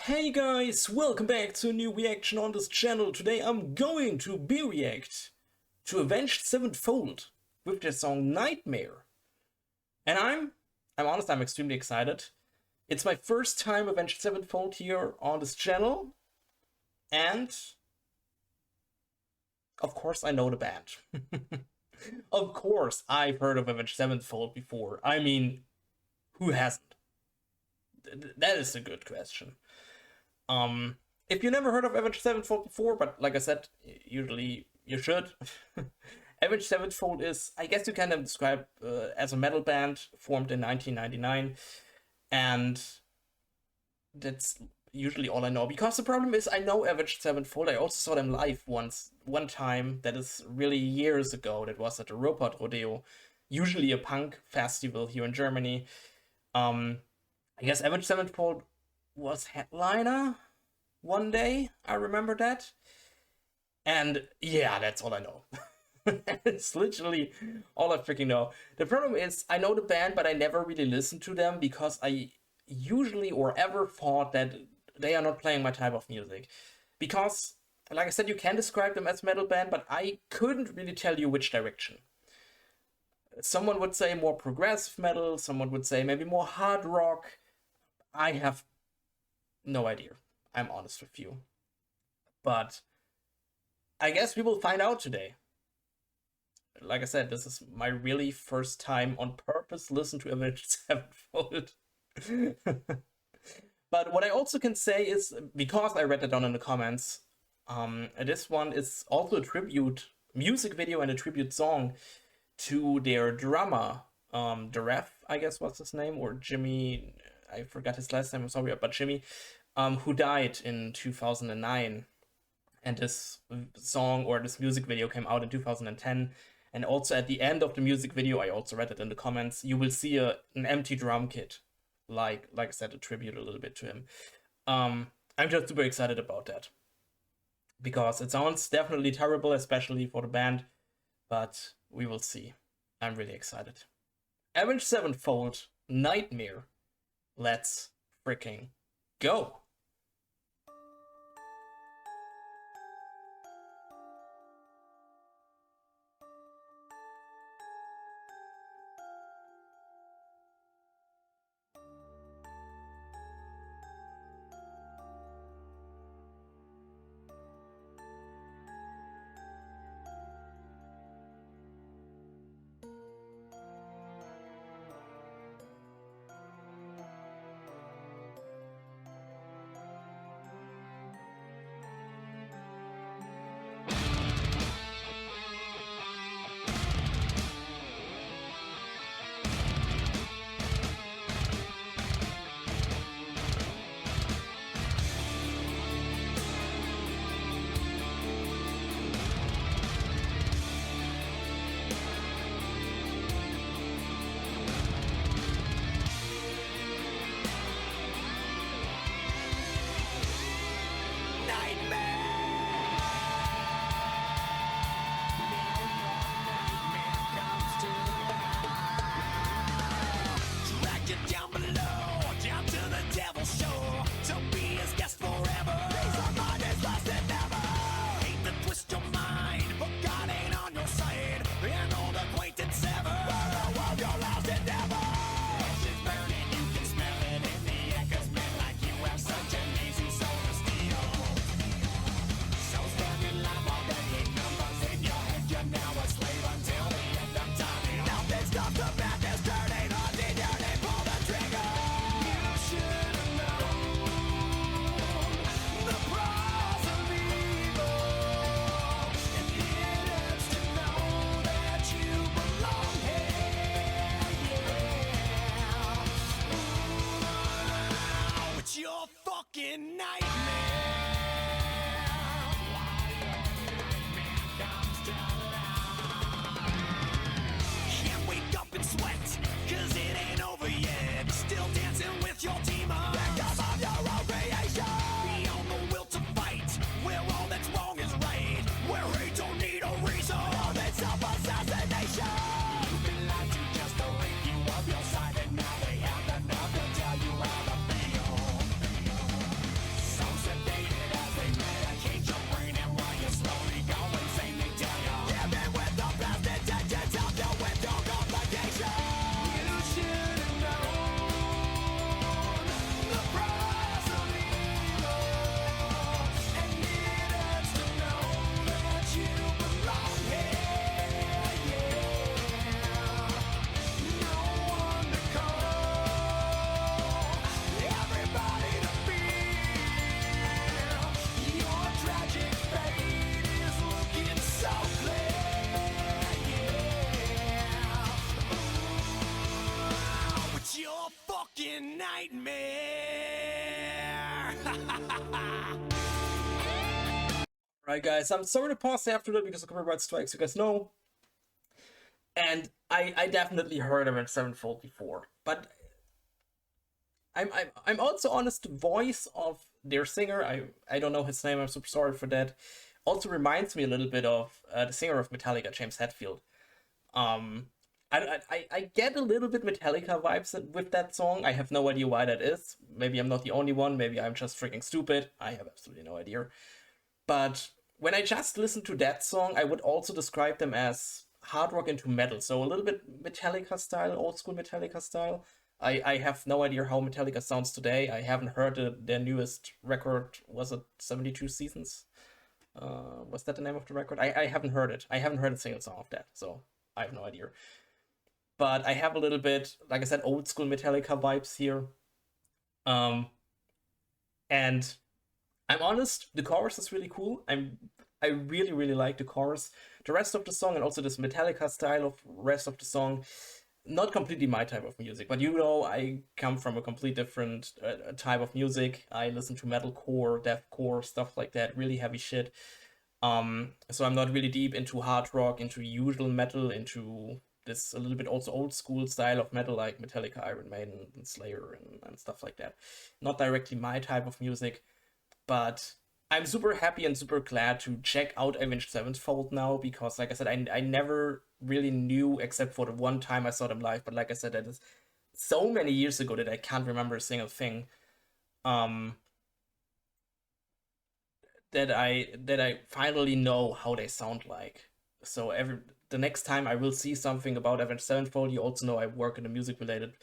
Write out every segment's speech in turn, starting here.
Hey guys, welcome back to a new reaction on this channel. Today I'm going to react to Avenged Sevenfold with their song Nightmare. And I'm honest, I'm extremely excited. It's my first time Avenged Sevenfold here on this channel. And of course I know the band. Of course I've heard of Avenged Sevenfold before. I mean, who hasn't? That is a good question. If you never heard of Avenged Sevenfold before, but like I said, usually you should. Avenged Sevenfold is, I guess you can describe as a metal band formed in 1999, and that's usually all I know. Because the problem is, I know Avenged Sevenfold. I also saw them live one time. That is really years ago. That was at the Robot Rodeo, usually a punk festival here in Germany. I guess Avenged Sevenfold was headliner one day. I remember that. And yeah, that's all I know. It's literally all I freaking know. The problem is, I know the band, but I never really listened to them because I usually or ever thought that they are not playing my type of music. Because, like I said, you can describe them as metal band, but I couldn't really tell you which direction. Someone would say more progressive metal, someone would say maybe more hard rock. I have no idea. I'm honest with you. But I guess we will find out today. Like I said, this is my really first time on purpose listen to Avenged Sevenfold. But what I also can say is, because I read it down in the comments, this one is also a tribute music video and a tribute song to their drummer, Deref, I guess was his name, or Jimmy, I forgot his last name, I'm sorry, but Jimmy, who died in 2009. And this song or this music video came out in 2010. And also at the end of the music video, I also read it in the comments, you will see an empty drum kit. Like I said, a tribute a little bit to him. I'm just super excited about that. Because it sounds definitely terrible, especially for the band. But we will see. I'm really excited. Avenged Sevenfold, Nightmare. Let's freaking go. Right, guys, I'm sorry to pause after that because of copyright strikes, you guys know. And I definitely heard Avenged Sevenfold before, but I'm also honest. The voice of their singer, I don't know his name. I'm super sorry for that. Also reminds me a little bit of the singer of Metallica, James Hetfield. Um, I get a little bit Metallica vibes with that song. I have no idea why that is. Maybe I'm not the only one. Maybe I'm just freaking stupid. I have absolutely no idea. But when I just listen to that song, I would also describe them as hard rock into metal. So a little bit Metallica style, old school Metallica style. I have no idea how Metallica sounds today. I haven't heard their newest record. Was it 72 Seasons? Was that the name of the record? I haven't heard it. I haven't heard a single song of that, so I have no idea. But I have a little bit, like I said, old school Metallica vibes here. And I'm honest, the chorus is really cool. I really, really like the chorus. The rest of the song and also this Metallica style of rest of the song, not completely my type of music, but you know, I come from a complete different type of music. I listen to metalcore, deathcore, stuff like that, really heavy shit. So I'm not really deep into hard rock, into usual metal, into this a little bit also old school style of metal like Metallica, Iron Maiden, and Slayer, and stuff like that. Not directly my type of music, but I'm super happy and super glad to check out Avenged Sevenfold now because, like I said, I never really knew except for the one time I saw them live. But like I said, that is so many years ago that I can't remember a single thing. Um, that I finally know how they sound like. So the next time I will see something about Avenged Sevenfold, you also know I work in a music related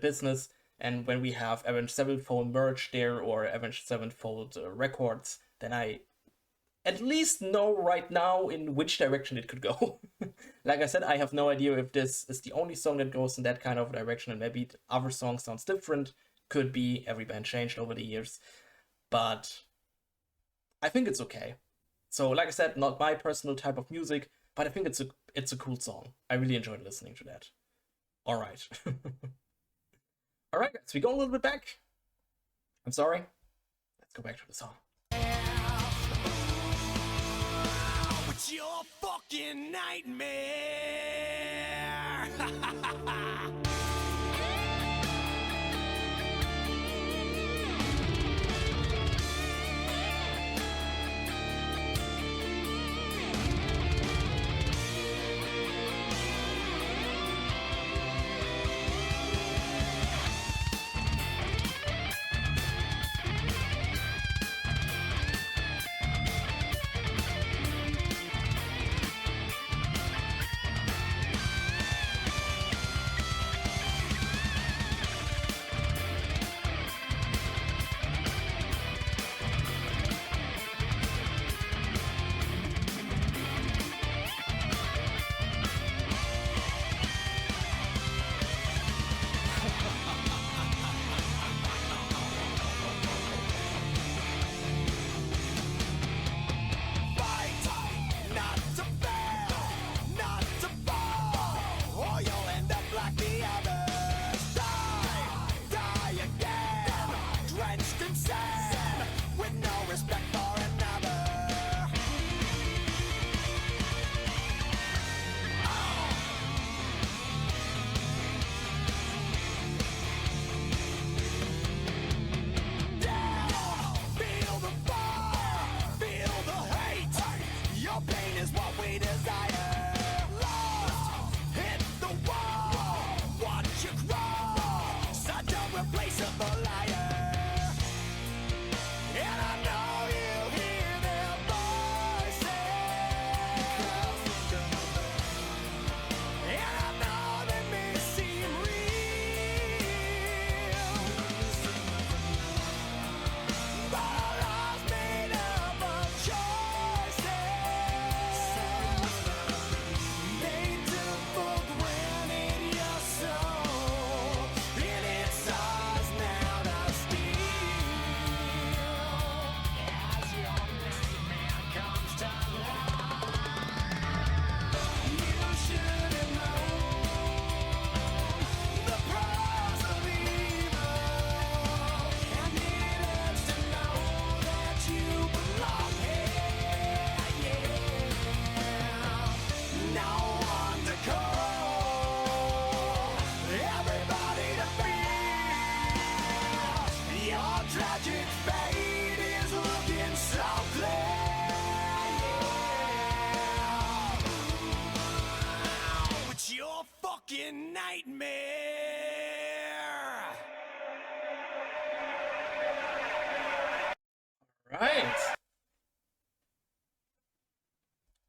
business. And when we have Avenged Sevenfold merch there or Avenged Sevenfold records, then I at least know right now in which direction it could go. Like I said, I have no idea if this is the only song that goes in that kind of direction, and maybe other song sounds different. Could be, every band changed over the years. But I think it's okay. So, like I said, not my personal type of music, but I think it's a cool song. I really enjoyed listening to that. All right. All right, guys, we go a little bit back. I'm sorry. Let's go back to the song. It's your fucking nightmare.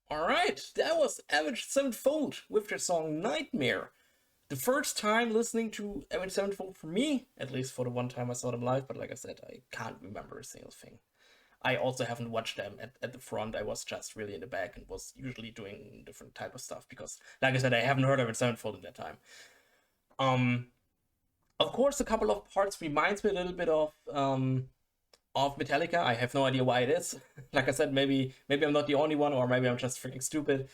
Alright, that was Avenged Sevenfold with their song Nightmare. The first time listening to Avenged Sevenfold for me, at least for the one time I saw them live, but like I said, I can't remember a single thing. I also haven't watched them at the front. I was just really in the back and was usually doing different type of stuff because, like I said, I haven't heard of it Sevenfold in that time. Um, of course, a couple of parts reminds me a little bit of Metallica. I have no idea why it is. Like I said, maybe I'm not the only one, or maybe I'm just freaking stupid.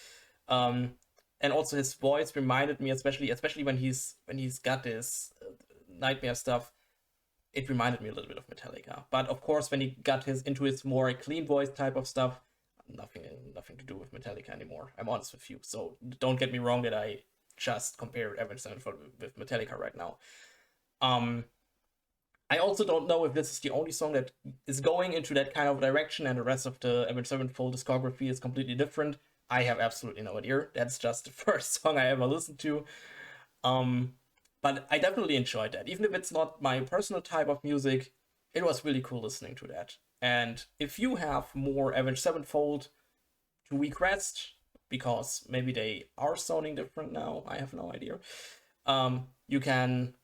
Um, and also his voice reminded me, especially when he's got this nightmare stuff. It reminded me a little bit of Metallica. But of course, when he got into his more clean voice type of stuff, nothing to do with Metallica anymore. I'm honest with you. So don't get me wrong that I just compared Avenged Sevenfold with Metallica right now. Um, I also don't know if this is the only song that is going into that kind of direction, and the rest of the Avenged Sevenfold discography is completely different. I have absolutely no idea. That's just the first song I ever listened to. Um, but I definitely enjoyed that. Even if it's not my personal type of music, it was really cool listening to that. And if you have more Avenged Sevenfold to request, because maybe they are sounding different now, I have no idea. You can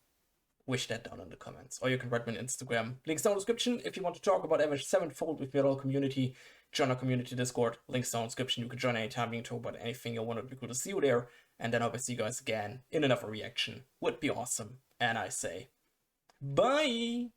wish that down in the comments, or you can write me on Instagram. Links down in the description. If you want to talk about Avenged Sevenfold with your little community, join our community Discord. Links down in the description. You can join anytime. You can talk about anything you want. It'd be cool to see you there. And then I'll see you guys again in another reaction. Would be awesome. And I say, bye!